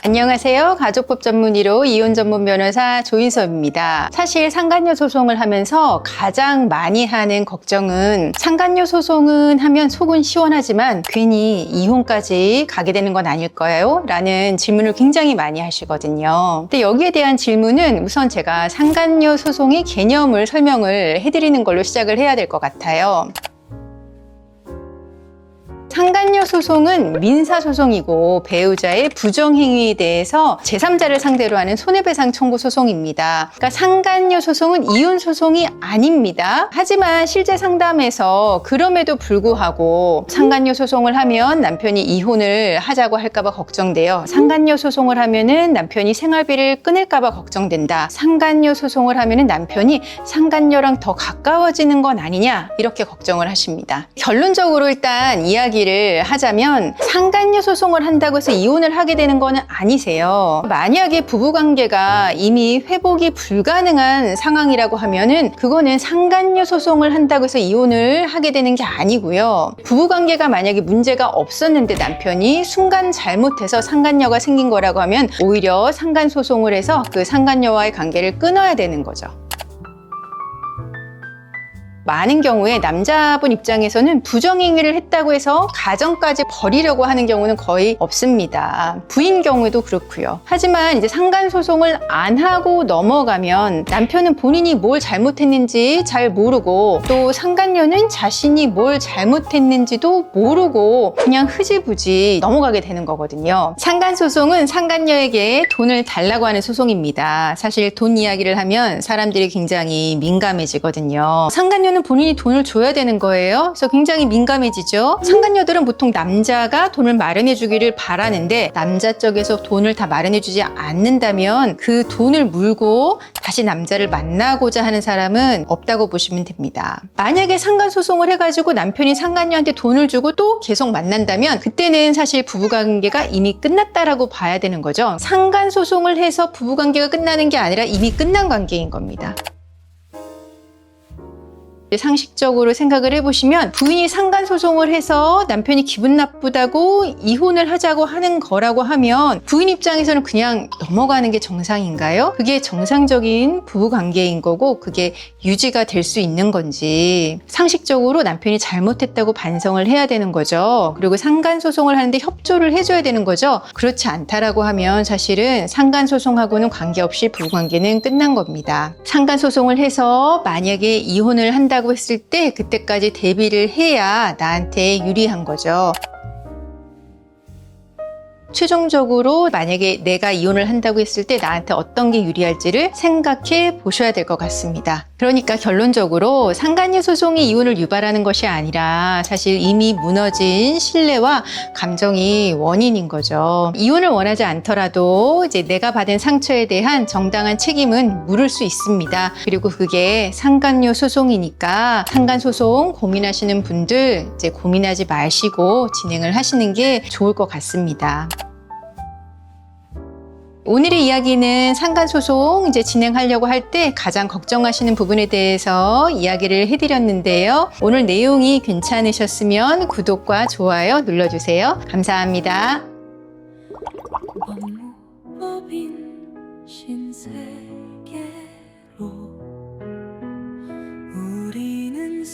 안녕하세요. 가족법 전문의로 이혼 전문 변호사 조인섭입니다. 사실 상간녀 소송을 하면서 가장 많이 하는 걱정은 상간녀 소송은 하면 속은 시원하지만 괜히 이혼까지 가게 되는 건 아닐까요? 라는 질문을 굉장히 많이 하시거든요. 근데 여기에 대한 질문은 우선 제가 상간녀 소송의 개념을 설명을 해드리는 걸로 시작을 해야 될 것 같아요. 상간녀 소송은 민사소송이고 배우자의 부정행위에 대해서 제3자를 상대로 하는 손해배상 청구 소송입니다. 그러니까 상간녀 소송은 이혼 소송이 아닙니다. 하지만 실제 상담에서 그럼에도 불구하고 상간녀 소송을 하면 남편이 이혼을 하자고 할까봐 걱정돼요. 상간녀 소송을 하면은 남편이 생활비를 끊을까봐 걱정된다. 상간녀 소송을 하면은 남편이 상간녀랑 더 가까워지는 건 아니냐 이렇게 걱정을 하십니다. 결론적으로 일단 이야기를 하자면 상간녀 소송을 한다고 해서 이혼을 하게 되는 거는 아니세요. 만약에 부부관계가 이미 회복이 불가능한 상황이라고 하면은 그거는 상간녀 소송을 한다고 해서 이혼을 하게 되는 게 아니고요. 부부관계가 만약에 문제가 없었는데 남편이 순간 잘못해서 상간녀가 생긴 거라고 하면 오히려 상간소송을 해서 그 상간녀와의 관계를 끊어야 되는 거죠. 많은 경우에 남자분 입장에서는 부정행위를 했다고 해서 가정까지 버리려고 하는 경우는 거의 없습니다. 부인 경우에도 그렇고요. 하지만 이제 상간소송을 안 하고 넘어가면 남편은 본인이 뭘 잘못했는지 잘 모르고 또 상간녀는 자신이 뭘 잘못했는지도 모르고 그냥 흐지부지 넘어가게 되는 거거든요. 상간소송은 상간녀에게 돈을 달라고 하는 소송입니다. 사실 돈 이야기를 하면 사람들이 굉장히 민감해지거든요. 상간녀는 본인이 돈을 줘야 되는 거예요. 그래서 굉장히 민감해지죠. 상간녀들은 보통 남자가 돈을 마련해 주기를 바라는데 남자 쪽에서 돈을 다 마련해 주지 않는다면 그 돈을 물고 다시 남자를 만나고자 하는 사람은 없다고 보시면 됩니다. 만약에 상간소송을 해가지고 남편이 상간녀한테 돈을 주고 또 계속 만난다면 그때는 사실 부부관계가 이미 끝났다라고 봐야 되는 거죠. 상간소송을 해서 부부관계가 끝나는 게 아니라 이미 끝난 관계인 겁니다. 상식적으로 생각을 해보시면 부인이 상간소송을 해서 남편이 기분 나쁘다고 이혼을 하자고 하는 거라고 하면 부인 입장에서는 그냥 넘어가는 게 정상인가요? 그게 정상적인 부부관계인 거고 그게 유지가 될 수 있는 건지 상식적으로 남편이 잘못했다고 반성을 해야 되는 거죠. 그리고 상간소송을 하는데 협조를 해줘야 되는 거죠. 그렇지 않다라고 하면 사실은 상간소송하고는 관계없이 부부관계는 끝난 겁니다. 상간소송을 해서 만약에 이혼을 한다고 했을 때 그때까지 대비를 해야 나한테 유리한 거죠. 최종적으로 만약에 내가 이혼을 한다고 했을 때 나한테 어떤 게 유리할지를 생각해 보셔야 될 것 같습니다. 그러니까 결론적으로 상간녀 소송이 이혼을 유발하는 것이 아니라 사실 이미 무너진 신뢰와 감정이 원인인 거죠. 이혼을 원하지 않더라도 이제 내가 받은 상처에 대한 정당한 책임은 물을 수 있습니다. 그리고 그게 상간녀 소송이니까 상간 소송 고민하시는 분들 이제 고민하지 마시고 진행을 하시는 게 좋을 것 같습니다. 오늘의 이야기는 상간소송 이제 진행하려고 할 때 가장 걱정하시는 부분에 대해서 이야기를 해드렸는데요. 오늘 내용이 괜찮으셨으면 구독과 좋아요 눌러주세요. 감사합니다. 법인 신세계로 우리는